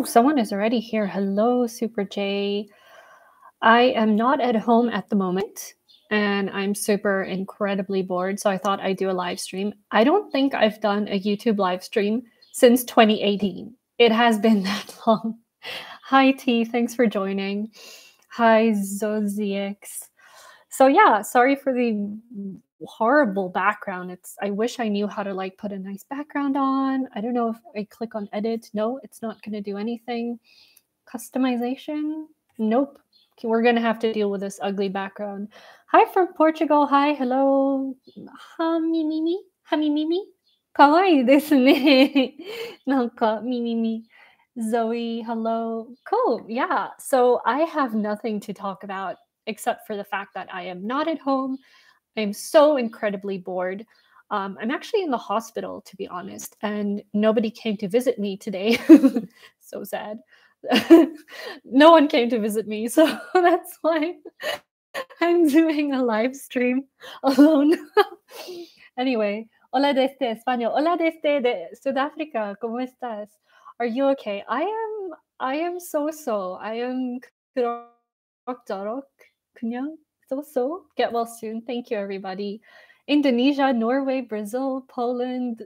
someone is already here. Hello, Super J. I am not at home at the moment, and I'm super incredibly bored, so I thought I'd do a live stream. I don't think I've done a YouTube live stream since 2018. It has been that long. Hi, T. Thanks for joining. Hi, Zozix. So yeah, sorry for the horrible background. I wish I knew how to like put a nice background on. I don't know if I click on edit. No, it's not going to do anything. Customization? Nope. Okay, we're going to have to deal with this ugly background. Hi from Portugal. Hi, hello. Hamimimi? Hamimimi? Kawaii desu ne. Nanka mimimi. Zoe, hello. Cool. Yeah. So I have nothing to talk about except for the fact that I am not at home. I'm so incredibly bored. I'm actually in the hospital, to be honest, and nobody came to visit me today. So sad. No one came to visit me, so that's why I'm doing a live stream alone. Anyway, hola desde España. Hola desde de Sudáfrica. ¿Cómo estás? Are you okay? I am so. I am 그럭저럭 그냥 so. Get well soon. Thank you, everybody. Indonesia, Norway, Brazil, Poland.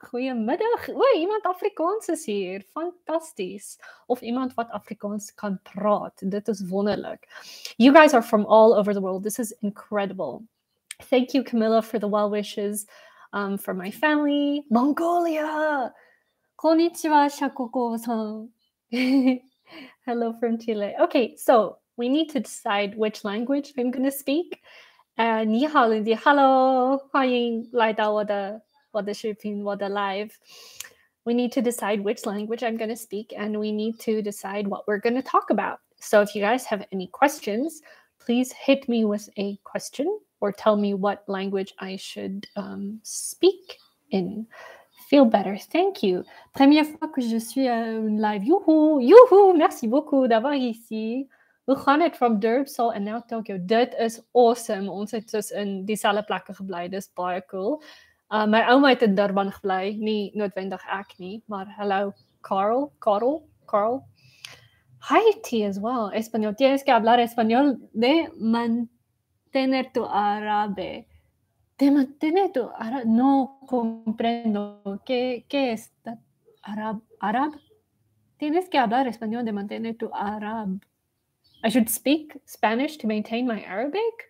Goedemiddag. Oei, iemand Afrikaans is hier. Fantastisch. Of iemand wat Afrikaans kan praat. Dit is wonderlijk. You guys are from all over the world. This is incredible. Thank you, Camilla, for the well wishes for my family. Mongolia! Konnichiwa, Shakoko-san. Hello from Chile. Okay, so we need to decide which language I'm going to speak. 你好, Lindie. Hello. 欢迎来到我的视频, 我的 live. We need to decide which language I'm going to speak, and we need to decide what we're going to talk about. So if you guys have any questions, please hit me with a question or tell me what language I should speak in. Feel better. Thank you. Première fois que je suis live. Youhou, youhou. Merci beaucoup d'avoir ici. We gaan het from Durban and now Tokyo. Dit is awesome. Ons het dus in dieselfde plekke gebly. Dis baie cool. My ouma het in Durban gebly. Nie noodwendig ek nie, maar hello Carl. Hi T as well. Español. Tienes que hablar español de mantener tu árabe. De mantener tu árabe. No comprendo. ¿Qué es árabe? Tienes que hablar español de mantener tu árabe. I should speak Spanish to maintain my Arabic?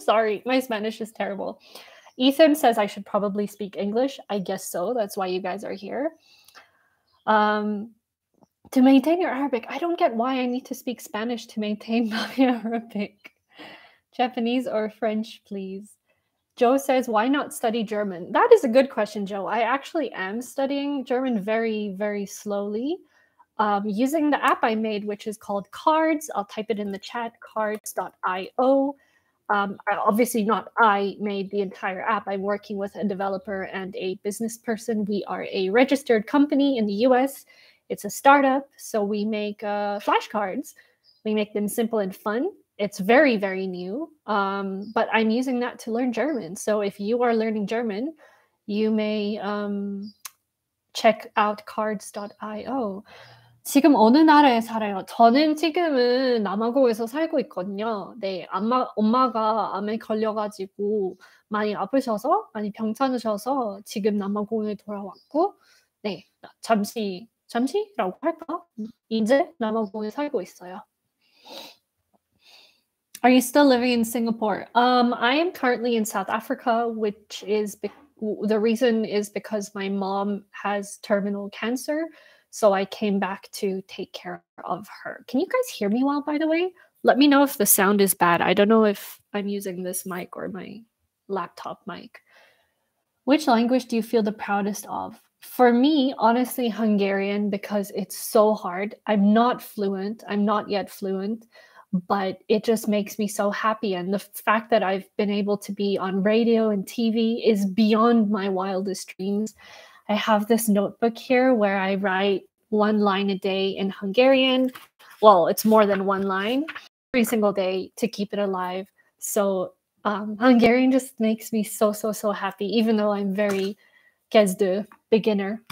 Sorry, my Spanish is terrible. Ethan says I should probably speak English. I guess so. That's why you guys are here. To maintain your Arabic, I don't get why I need to speak Spanish to maintain my Arabic. Japanese or French, please. Joe says, why not study German? That is a good question, Joe. I actually am studying German very, very slowly. Using the app I made, which is called Cards. I'll type it in the chat, cards.io. Obviously not I made the entire app. I'm working with a developer and a business person. We are a registered company in the US. It's a startup, so we make flashcards. We make them simple and fun. It's very, very new, but I'm using that to learn German. So if you are learning German, you may check out cards.io. 지금 어느 나라에 살아요? 저는 지금은 남아공에서 살고 있거든요. 네, 엄마가 암에 걸려가지고 많이 아프셔서, 많이 병찮으셔서 지금 남아공에 돌아왔고, 네, 잠시라고 할까? 이제 남아공에 살고 있어요. Are you still living in Singapore? I am currently in South Africa, which is the reason is because my mom has terminal cancer. So I came back to take care of her. Can you guys hear me well, by the way? Let me know if the sound is bad. I don't know if I'm using this mic or my laptop mic. Which language do you feel the proudest of? For me, honestly, Hungarian, because it's so hard. I'm not yet fluent, but it just makes me so happy. And the fact that I've been able to be on radio and TV is beyond my wildest dreams. I have this notebook here where I write one line a day in Hungarian. Well, it's more than one line every single day to keep it alive. So Hungarian just makes me so happy, even though I'm very kezdő, beginner.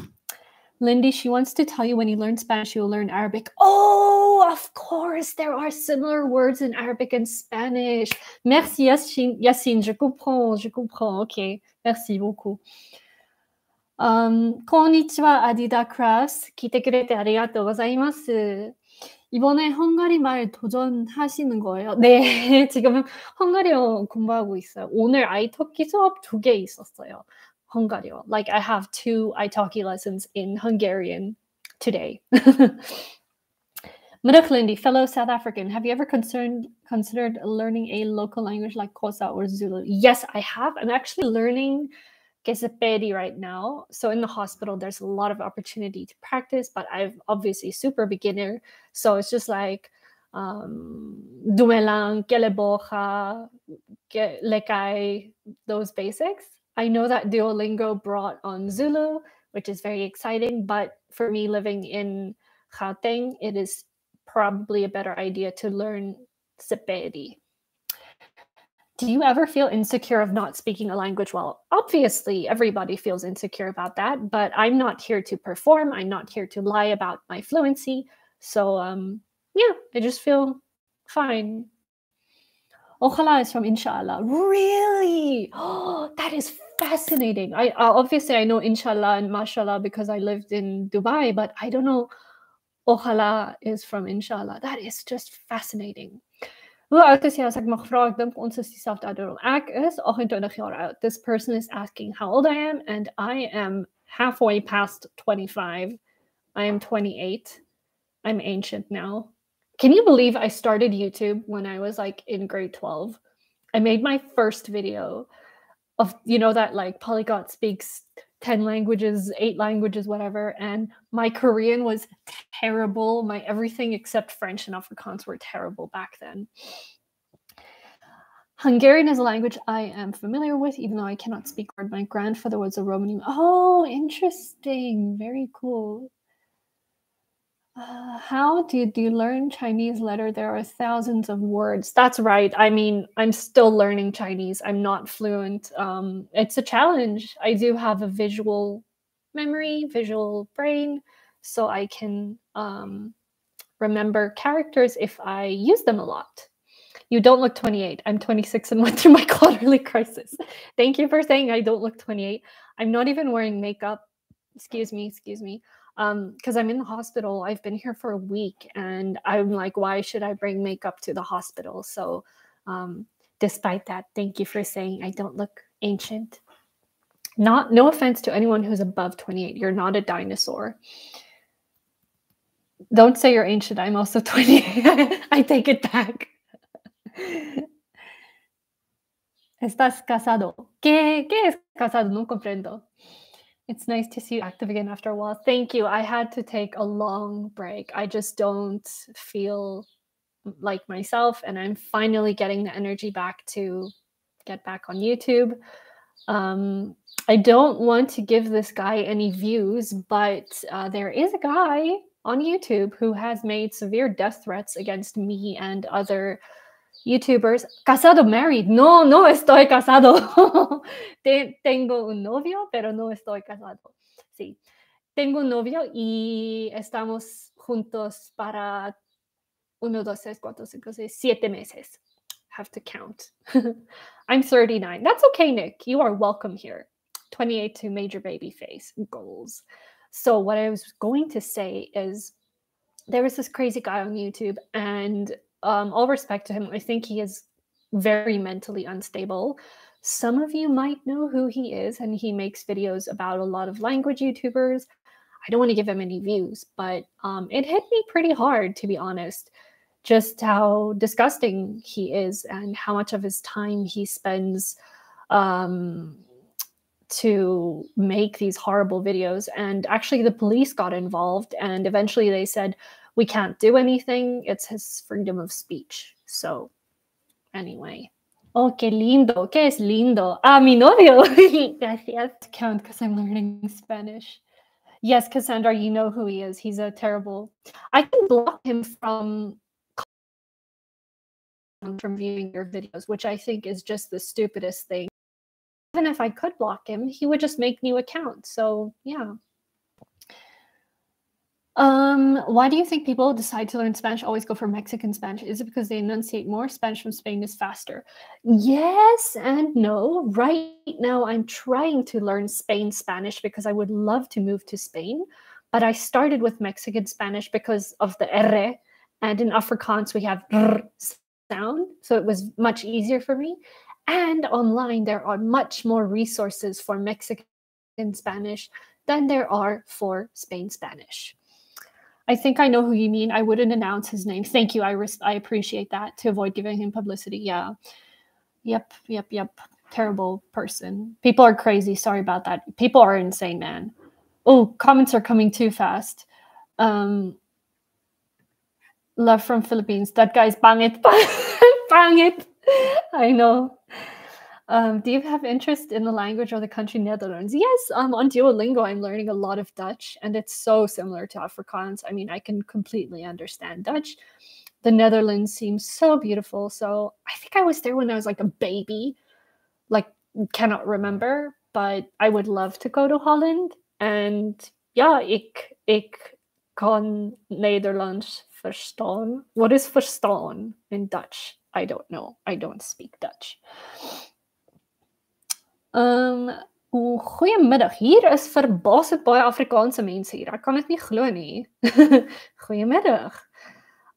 Lindy, she wants to tell you when you learn Spanish, you will learn Arabic. Oh, of course, there are similar words in Arabic and Spanish. Merci, Yassine, je comprends, ok, merci beaucoup. こんにちは、アディダクラス。来てくれてありがとうございます. 이번에 헝가리 말 도전하시는 거예요? 네, 지금 헝가리어 공부하고 있어요. 오늘 아이토키 수업 2개 있었어요. 헝가리어. Like I have 2 italki lessons in Hungarian today. Lindie, fellow South African, have you ever considered learning a local language like Xhosa or Zulu? Yes, I have. I'm actually learning Gesepedi right now. So in the hospital, there's a lot of opportunity to practice, but I'm obviously super beginner. So it's just like Dumelang, Kelebocha, Lekai, those basics. I know that Duolingo brought on Zulu, which is very exciting, but for me living in Gauteng, it is probably a better idea to learn Sepedi. Do you ever feel insecure of not speaking a language well? Obviously, everybody feels insecure about that, but I'm not here to perform. I'm not here to lie about my fluency. So, yeah, I just feel fine. Ojalá is from Inshallah. Really? Oh, that is fascinating. I obviously I know Inshallah and Mashallah because I lived in Dubai, but I don't know Ojalá is from Inshallah. That is just fascinating. Hoe oud is jy as ek mag vra? Ek dink ons is dieselfde ouderdom. Ek is 28 jaar oud. This person is asking how old I am, and I am halfway past 25. I am 28. I'm ancient now. Can you believe I started YouTube when I was like in grade 12? I made my first video of, you know, that like Polyglot speaks 10 languages, 8 languages, whatever. And my Korean was terrible. My everything except French and Afrikaans were terrible back then. Hungarian is a language I am familiar with, even though I cannot speak word. My grandfather was a Roman. Oh, interesting. Very cool. How did you learn Chinese letter? There are thousands of words. That's right. I mean, I'm still learning Chinese. I'm not fluent. It's a challenge. I do have a visual memory, visual brain, so I can remember characters if I use them a lot. You don't look 28. I'm 26 and went through my quarterly crisis. Thank you for saying I don't look 28. I'm not even wearing makeup. Excuse me. Because I'm in the hospital. I've been here for a week and I'm like, why should I bring makeup to the hospital? So despite that, thank you for saying I don't look ancient. No offense to anyone who's above 28. You're not a dinosaur. Don't say you're ancient. I'm also 28. I take it back. ¿Estás casado? ¿Qué es casado? No comprendo. It's nice to see you active again after a while. Thank you. I had to take a long break. I just don't feel like myself, and I'm finally getting the energy back to get back on YouTube. I don't want to give this guy any views, but there is a guy on YouTube who has made severe death threats against me and other YouTubers. Casado, married. No estoy casado. Tengo un novio, pero no estoy casado. Sí. Tengo un novio y estamos juntos para 1, 2, 3, 4, 5, 6, 7 meses. Have to count. I'm 39. That's okay, Nick. You are welcome here. 28 to major baby face goals. So what I was going to say is there was this crazy guy on YouTube, and all respect to him, I think he is very mentally unstable. Some of you might know who he is, and he makes videos about a lot of language YouTubers. I don't want to give him any views, but it hit me pretty hard, to be honest, just how disgusting he is and how much of his time he spends to make these horrible videos. And actually the police got involved, and eventually they said, we can't do anything. It's his freedom of speech. So anyway. Oh, qué lindo. ¿Qué es lindo? Ah, mi novio. Gracias. Count because I'm learning Spanish. Yes, Cassandra, you know who he is. He's a terrible... I can block him from viewing your videos, which I think is just the stupidest thing. Even if I could block him, he would just make new accounts. So, yeah. Why do you think people decide to learn Spanish always go for Mexican Spanish? Is it because they enunciate more? Spanish from Spain is faster. Yes and no. Right now, I'm trying to learn Spain Spanish because I would love to move to Spain. But I started with Mexican Spanish because of the R. And in Afrikaans, we have R sound. So it was much easier for me. And online, there are much more resources for Mexican Spanish than there are for Spain Spanish. I think I know who you mean. I wouldn't announce his name. Thank you. I appreciate that to avoid giving him publicity. Yeah. Yep. Terrible person. People are crazy. Sorry about that. People are insane, man. Oh, comments are coming too fast. Love from Philippines. That guy's bangit. Bangit. I know. Do you have interest in the language or the country Netherlands? Yes, on Duolingo, I'm learning a lot of Dutch, and it's so similar to Afrikaans. I mean, I can completely understand Dutch. The Netherlands seems so beautiful. So I think I was there when I was like a baby, like cannot remember, but I would love to go to Holland. And ja, ik kan Nederlands verstaan. What is verstaan in Dutch? I don't know. I don't speak Dutch. Goeiemiddag. Hier is verbasend baie Afrikaanse mense hier. Ek kan dit nie glo nie. Goeiemiddag.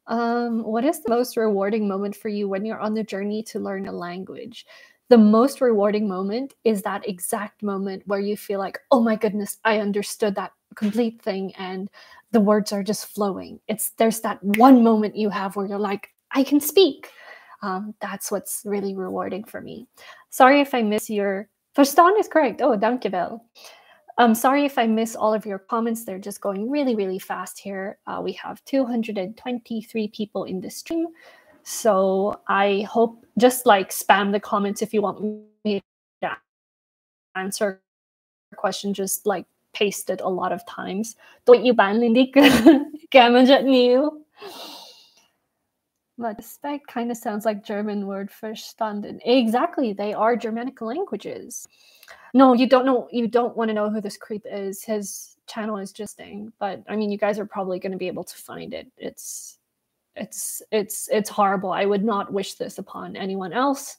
What is the most rewarding moment for you when you're on the journey to learn a language? The most rewarding moment is that exact moment where you feel like, oh my goodness, I understood that complete thing and the words are just flowing. There's that one moment you have where you're like, I can speak. That's what's really rewarding for me. Sorry if I miss your... Verstaan is correct. Oh, dankjewel. Sorry if I miss all of your comments. They're just going really, really fast here. We have 223 people in the stream. So I hope, just like spam the comments if you want me to answer a question, just like paste it a lot of times. Don't you ban, Lindie? new. But respect kind of sounds like German word verstanden. Exactly, they are Germanic languages. No, you don't know. You don't want to know who this creep is. His channel is just thing. But I mean, you guys are probably going to be able to find it. It's horrible. I would not wish this upon anyone else.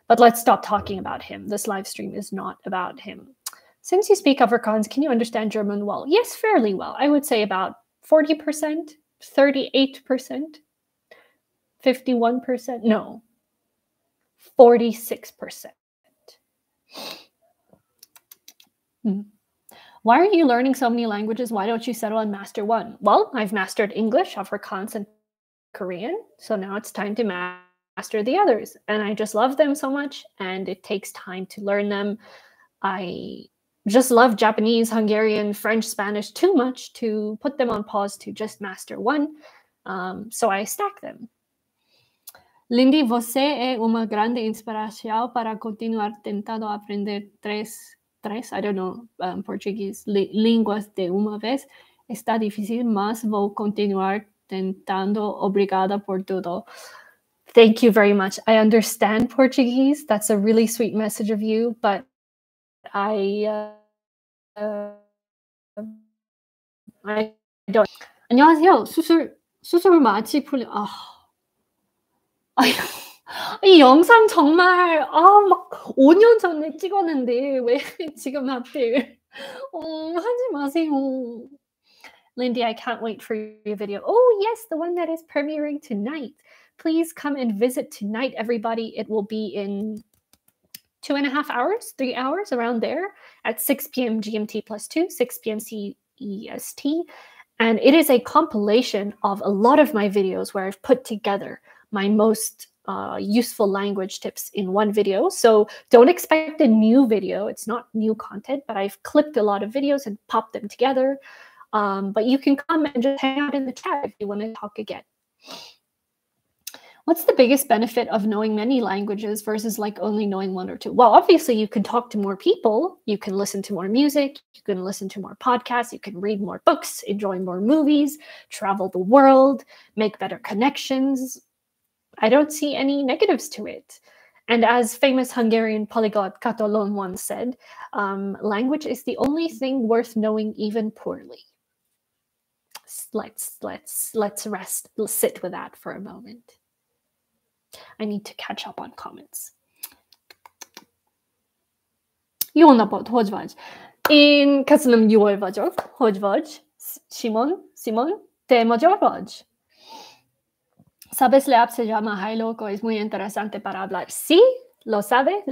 But let's stop talking about him. This live stream is not about him. Since you speak Afrikaans, can you understand German well? Yes, fairly well. I would say about 40%, 38%. 51%? No. 46%. Why are you learning so many languages? Why don't you settle and master one? Well, I've mastered English, Afrikaans, and Korean. So now it's time to master the others. And I just love them so much. And it takes time to learn them. I just love Japanese, Hungarian, French, Spanish too much to put them on pause to just master one. So I stack them. Lindie, você é uma grande inspiração para continuar tentando aprender três, I don't know, Portuguese, línguas de uma vez. Está difícil, mas vou continuar tentando. Obrigada por tudo. Thank you very much. I understand Portuguese. That's a really sweet message of you, but I don't. 안녕하세요. 수술 마취 풀. 이 영상 정말 막 5년 전에 찍었는데 왜 지금 하필 하지 마세요. Lindie, I can't wait for your video. Oh yes, the one that is premiering tonight. Please come and visit tonight, everybody. It will be in 2.5 hours, 3 hours, around there at 6 p.m. GMT +2, 6 p.m. CEST. And it is a compilation of a lot of my videos where I've put together my most useful language tips in one video. So don't expect a new video. It's not new content, but I've clipped a lot of videos and popped them together. But you can come and just hang out in the chat if you want to talk again. What's the biggest benefit of knowing many languages versus like only knowing one or two? Well, obviously you can talk to more people, you can listen to more music, you can listen to more podcasts, you can read more books, enjoy more movies, travel the world, make better connections. I don't see any negatives to it. And as famous Hungarian polyglot Katalon once said, language is the only thing worth knowing even poorly. let's rest. Let's sit with that for a moment. I need to catch up on comments. Jó napot, hogy vagy? Én köszönöm, jól vagyok. Hogy vagy? Simon, te magyar vagy? ¿Sabes la app se llama Hi Loco? Es muy interesante para hablar. Sí, lo sabes.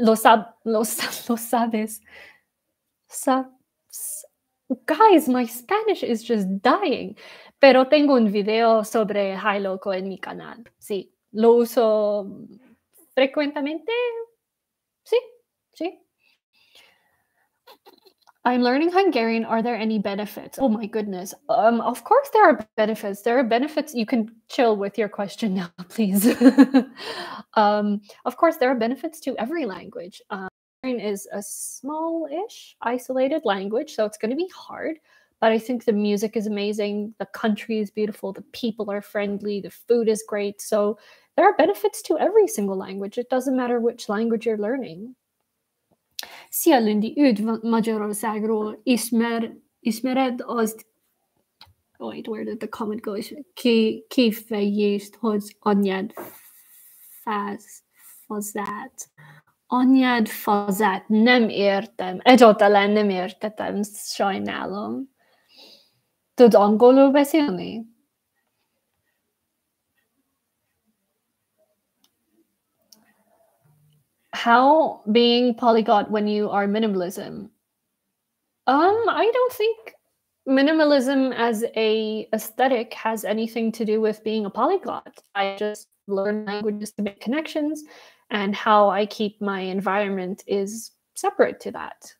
Guys, my Spanish is just dying. Pero tengo un video sobre Hi Loco en mi canal. Sí, lo uso frecuentemente. Sí. I'm learning Hungarian. Are there any benefits? Oh my goodness. Of course there are benefits. There are benefits. You can chill with your question now, please. Of course, there are benefits to every language. Hungarian is a small-ish, isolated language, so it's going to be hard. But I think the music is amazing. The country is beautiful. The people are friendly. The food is great. So there are benefits to every single language. It doesn't matter which language you're learning. Szia, Lindie, üdv Magyarországról, ismered azt, wait, where did the comment go? Kifejezést, hogy anyád fazát. Anyád fazát, nem értem. Egyáltalán nem értettem, sajnálom. Tud angolul beszélni? How being polyglot when you are minimalism? I don't think minimalism as a aesthetic has anything to do with being a polyglot. I just learn languages to make connections, and how I keep my environment is separate to that.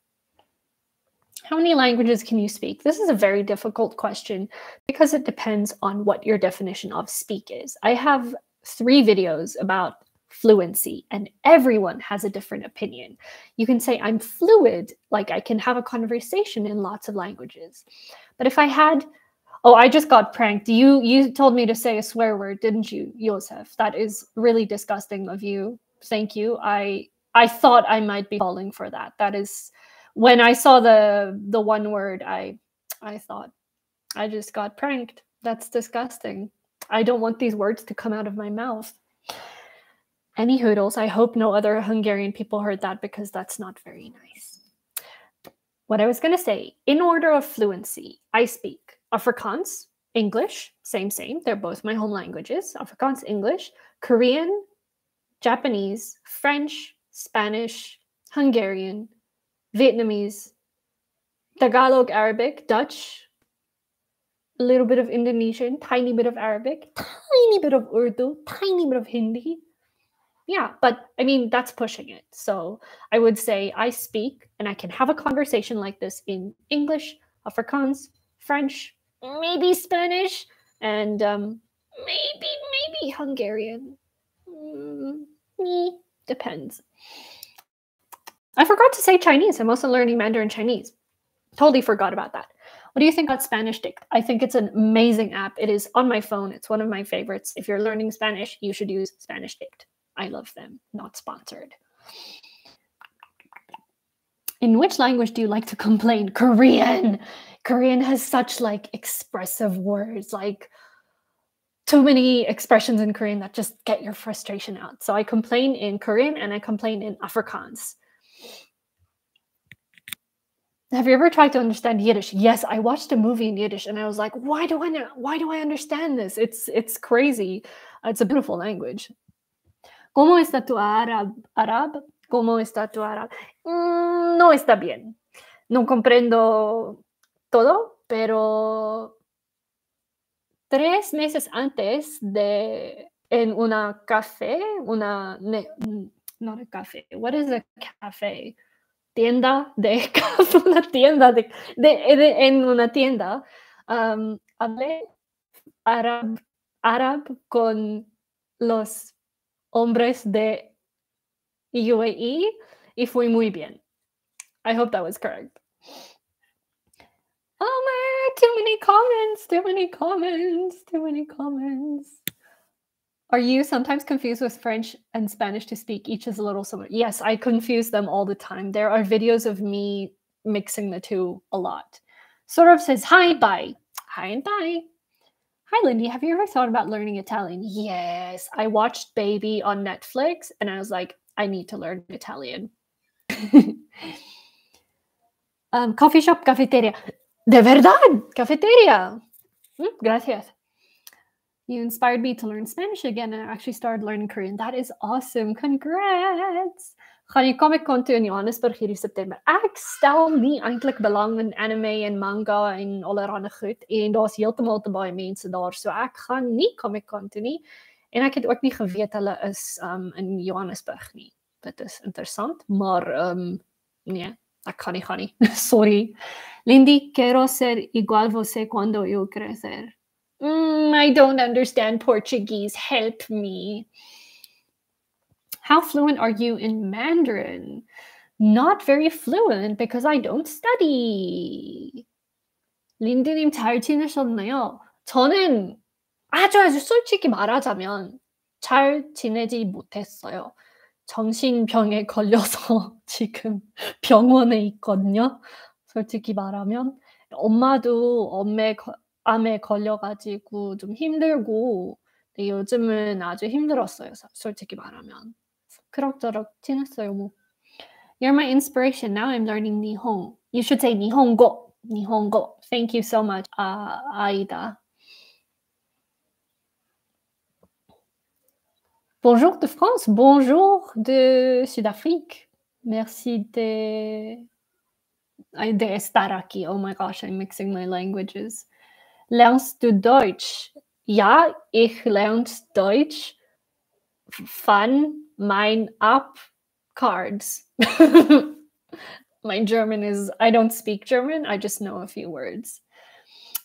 How many languages can you speak? This is a very difficult question because it depends on what your definition of speak is. I have 3 videos about fluency, and everyone has a different opinion. You can say I'm fluid, like I can have a conversation in lots of languages. But if I had, I just got pranked. You told me to say a swear word, didn't you, Josef? That is really disgusting of you. Thank you. I thought I might be falling for that. That is, when I saw the one word, I thought I just got pranked. That's disgusting. I don't want these words to come out of my mouth. Any hoodles. I hope no other Hungarian people heard that, because that's not very nice. What I was going to say, in order of fluency, I speak Afrikaans, English, same. They're both my home languages. Afrikaans, English, Korean, Japanese, French, Spanish, Hungarian, Vietnamese, Tagalog, Arabic, Dutch, a little bit of Indonesian, tiny bit of Arabic, tiny bit of Urdu, tiny bit of Hindi. Yeah, but I mean, that's pushing it. So I would say I speak and I can have a conversation like this in English, Afrikaans, French, maybe Spanish, and maybe Hungarian. Depends. I forgot to say Chinese. I'm also learning Mandarin Chinese. Totally forgot about that. What do you think about Spanish Dict? I think it's an amazing app. It is on my phone. It's one of my favorites. If you're learning Spanish, you should use Spanish Dict. I love them. Not sponsored. In which language do you like to complain? Korean. Korean has such like expressive words, like too many expressions in Korean that just get your frustration out. So I complain in Korean and I complain in Afrikaans. Have you ever tried to understand Yiddish? Yes, I watched a movie in Yiddish and I was like, why do I understand this? It's crazy. It's a beautiful language. ¿Cómo está tu árabe? ¿Cómo está tu árabe? No está bien. No comprendo todo, pero 3 meses antes de en una café, not a café. What is a café? Tienda de una tienda en una tienda. Hablé árabe con los hombres de UAE y fue muy bien. I hope that was correct. Oh my, too many comments. Are you sometimes confused with French and Spanish to speak? Each is a little similar. Yes, I confuse them all the time. There are videos of me mixing the two a lot. Sort of says hi, bye. Hi and bye. Hi, Lindie. Have you ever thought about learning Italian? Yes. I watched Baby on Netflix and I was like, I need to learn Italian. Coffee shop, cafeteria. De verdad, cafeteria. Gracias. You inspired me to learn Spanish again and I actually started learning Korean. That is awesome. Congrats. Gaan jy Comic-Con toe in Johannesburg hierdie September? Ek stel nie eintlik belang in anime en manga en allerlei goed en daar's heeltemal te baie mense daar, so ek gaan nie Comic-Con toe nie. En ek het ook nie geweet hulle is in Johannesburg nie. Dit is interessant, maar nee, ek gaan nie. Sorry. Lindie, quiero ser igual você cuando yo crecer. I don't understand Portuguese. Help me. How fluent are you in Mandarin? Not very fluent because I don't study. 린디님 잘 지내셨나요? 저는 아주 솔직히 말하자면 잘 지내지 못했어요. 정신병에 걸려서 지금 병원에 있거든요. 솔직히 말하면 엄마도 암에 걸려가지고 좀 힘들고 요즘은 아주 힘들었어요. 솔직히 말하면 그럭저럭 지냈어요. 뭐. You're my inspiration. Now I'm learning Nihon. You should say Nihongo. Nihongo. Thank you so much, Aida. Bonjour de France. Bonjour de Sud-Afrique. Merci de estar aquí. Oh my gosh, I'm mixing my languages. Lernst du Deutsch? Ja, ich lernte Deutsch von mein App cards. My German is, I don't speak German, I just know a few words.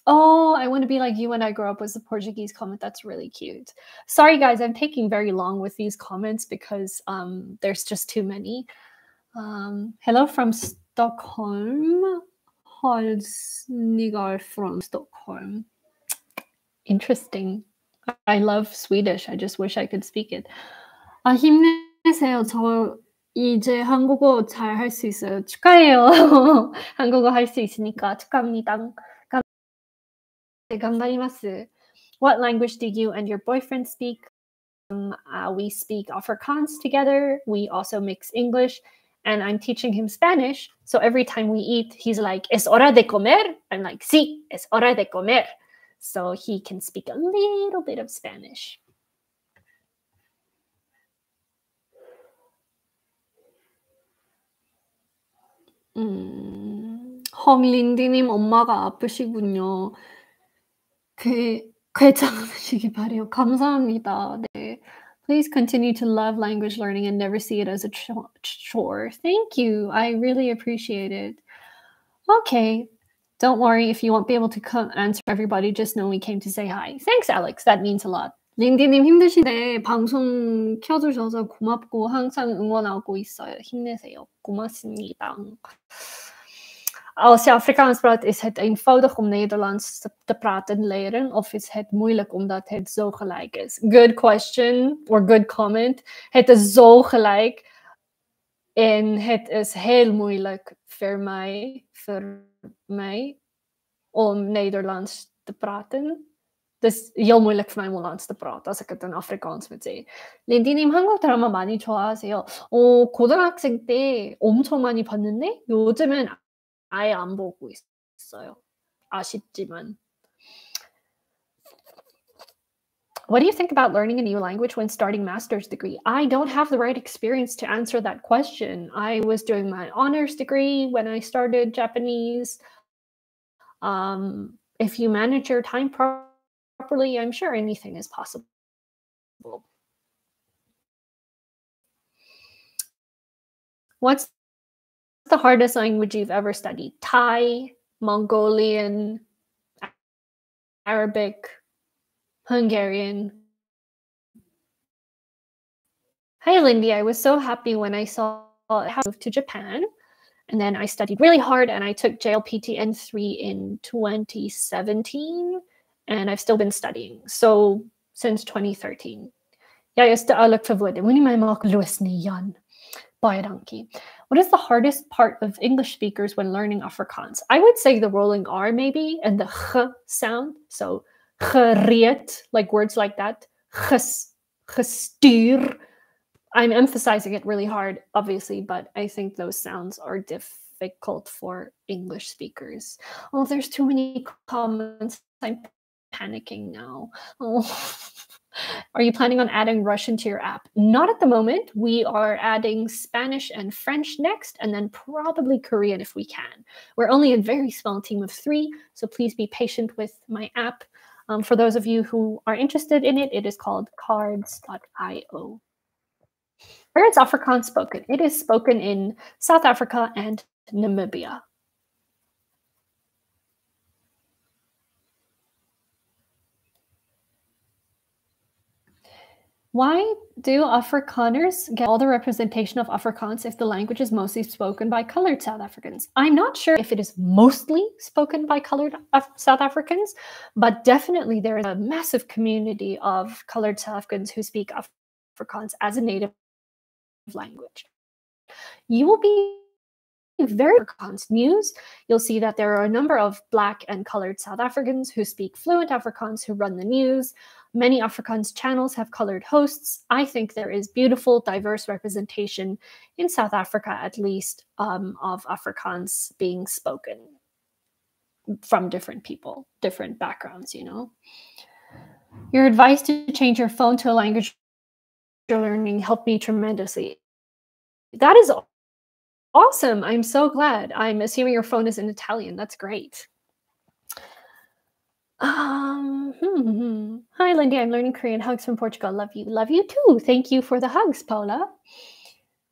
Oh, I want to be like you when I grow up was the Portuguese comment. That's really cute. Sorry, guys, I'm taking very long with these comments because there's just too many. Hello from Stockholm. Holsnigar from Stockholm. Interesting. I love Swedish. I just wish I could speak it. 힘내세요. 저 이제 한국어 잘 할 수 있어요. 축하해요. 한국어 할 수 있으니까 축하합니다.頑張ります. What language do you and your boyfriend speak? We speak Afrikaans together. We also mix English. And I'm teaching him Spanish. So every time we eat, he's like, ¿Es hora de comer? I'm like, sí, es hora de comer. So he can speak a little bit of Spanish. 린디님 엄마가 아프시군요. 괜찮으시기 바래요. 감사합니다. 네. Please continue to love language learning and never see it as a chore. Thank you. I really appreciate it. Okay. Don't worry if you won't be able to answer everybody. Just know we came to say hi. Thanks, Alex. That means a lot. 린디님 힘드신데 방송 켜주셔서 고맙고 항상 응원하고 있어요. 힘내세요. 고맙습니다. Als je Afrikaans praat, is het eenvoudig om Nederlands te praten en leren, of is het moeilijk omdat het zo gelijk is? Good question, or good comment. Het is zo gelijk en het is heel moeilijk voor mij om Nederlands te praten. Dus heel moeilijk voor mij om Nederlands te praten, als ik het in Afrikaans moet zeggen. 린디님 한국 드라마 많이 좋아하세요? 고등학생 때 엄청 많이 봤는데 요즘은 아예 안 보고 있어요. 아쉽지만. What do you think about learning a new language when starting master's degree? I don't have the right experience to answer that question. I was doing my honors degree when I started Japanese. If you manage your time properly, I'm sure anything is possible. What's the hardest language you've ever studied? Thai, Mongolian, Arabic, Hungarian. Hi, Lindie. I was so happy when I saw I moved to Japan. And then I studied really hard and I took JLPT N3 in 2017. And I've still been studying. So since 2013. Jag är stället för vad det är med mig lösningen. What is the hardest part of English speakers when learning Afrikaans? I would say the rolling R maybe and the h sound. So gereed, like words like that. Gestuur. I'm emphasizing it really hard, obviously, but I think those sounds are difficult for English speakers. Oh, there's too many comments. I'm panicking now. Oh. Are you planning on adding Russian to your app? Not at the moment. We are adding Spanish and French next, and then probably Korean if we can. We're only a very small team of 3, so please be patient with my app. For those of you who are interested in it, it is called cards.io. Where is Afrikaans spoken? It is spoken in South Africa and Namibia. Why do Afrikaners get all the representation of Afrikaans if the language is mostly spoken by colored South Africans? I'm not sure if it is mostly spoken by colored South Africans, but definitely there is a massive community of colored South Africans who speak Afrikaans as a native language. You will be very Afrikaans news. You'll see that there are a number of Black and colored South Africans who speak fluent Afrikaans who run the news. Many Afrikaans channels have colored hosts. I think there is beautiful, diverse representation in South Africa, at least, of Afrikaans being spoken from different people, different backgrounds, you know. Your advice to change your phone to a language you're learning helped me tremendously. That is awesome. I'm so glad. I'm assuming your phone is in Italian. That's great. Hi, Lindie. I'm learning Korean. Hugs from Portugal. Love you. Love you too. Thank you for the hugs, Paula.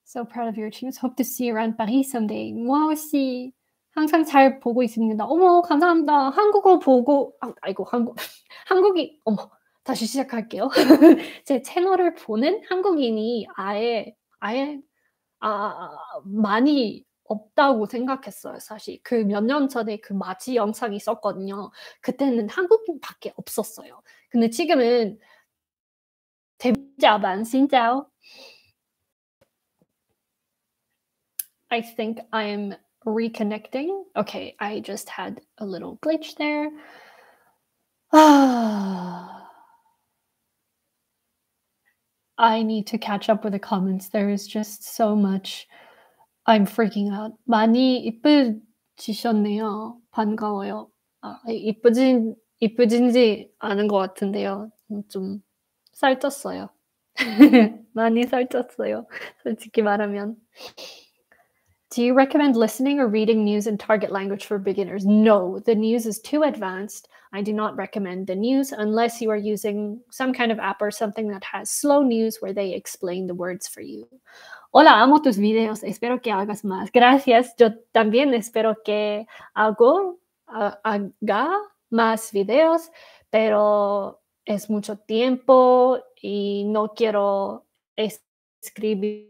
So proud of your achievements. Hope to see you around Paris someday. moi aussi. 항상 잘 보고 있습니다. 어머, 감사합니다. 한국어 보고, 아이고, 한국이, 어머, 다시 시작할게요. 제 채널을 보는 한국인이 아예 많이 없다고 생각했어요, 사실. 그 몇 년 전에 그 맞이 영상이 있었거든요. 그때는 한국인밖에 없었어요. 근데 지금은 대자반 신짜오. I think I'm reconnecting. Okay, I just had a little glitch there. I need to catch up with the comments. There is just so much. I'm freaking out. 많이 이쁘지셨네요. 반가워요. 이쁘진지 않은 것 같은데요. 좀 살쪘어요. 많이 살쪘어요. 솔직히 말하면. Do you recommend listening or reading news in target language for beginners? No, the news is too advanced. I do not recommend the news unless you are using some kind of app or something that has slow news where they explain the words for you. Hola, amo tus videos. Espero que hagas más. Gracias. Yo también espero que haga más videos, pero es mucho tiempo y no quiero escribir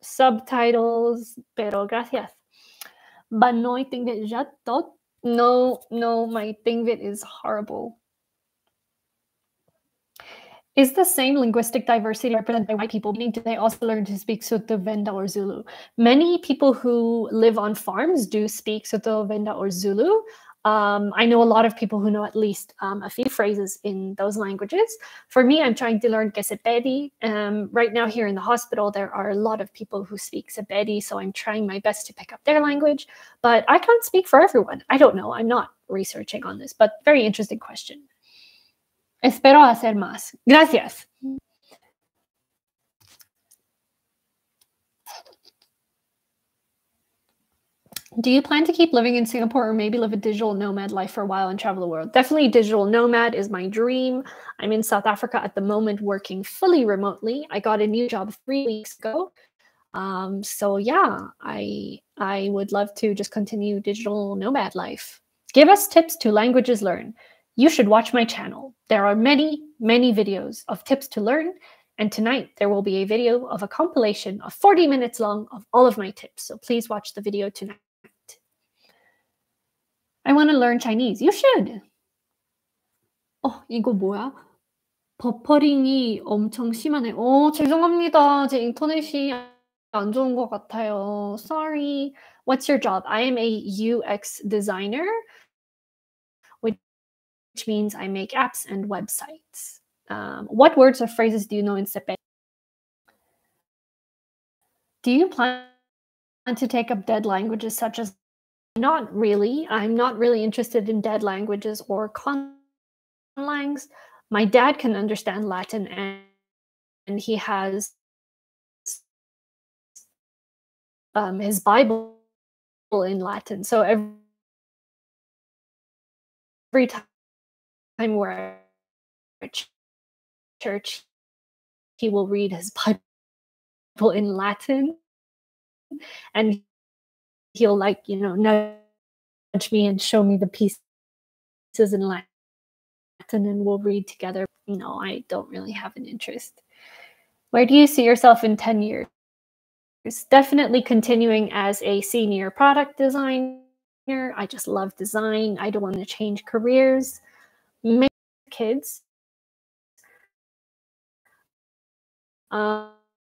subtitles, pero gracias. Banoy tingvit jatot. No, my tingvit is horrible. Is the same linguistic diversity represented by white people? Meaning, do they also learn to speak Sotho, Venda, or Zulu? Many people who live on farms do speak Sotho, Venda, or Zulu. I know a lot of people who know at least a few phrases in those languages. For me, I'm trying to learn Kesepedi. Right now here in the hospital, there are a lot of people who speak Sepedi, so I'm trying my best to pick up their language. But I can't speak for everyone. I don't know. I'm not researching on this, but very interesting question. Espero hacer más. Gracias. Do you plan to keep living in Singapore or maybe live a digital nomad life for a while and travel the world? Definitely digital nomad is my dream. I'm in South Africa at the moment working fully remotely. I got a new job 3 weeks ago. So yeah, I would love to just continue digital nomad life. Give us tips to languages learn. You should watch my channel. There are many, many videos of tips to learn. And tonight there will be a video of a compilation of 40 minutes long of all of my tips. So please watch the video tonight. I want to learn Chinese. You should. 이거 뭐야? 버퍼링이 엄청 심하네. 죄송합니다. 제 인터넷이 안 좋은 것 같아요. Sorry. What's your job? I am a UX designer, which means I make apps and websites. What words or phrases do you know in Spanish? Do you plan to take up dead languages such as not really. I'm not really interested in dead languages or conlangs. My dad can understand Latin and he has his Bible in Latin. So every time we're at church, he will read his Bible in Latin and he'll nudge me and show me the pieces in Latin and we'll read together. I don't really have an interest. Where do you see yourself in 10 years? Definitely continuing as a senior product designer. I just love design. I don't want to change careers. Make kids.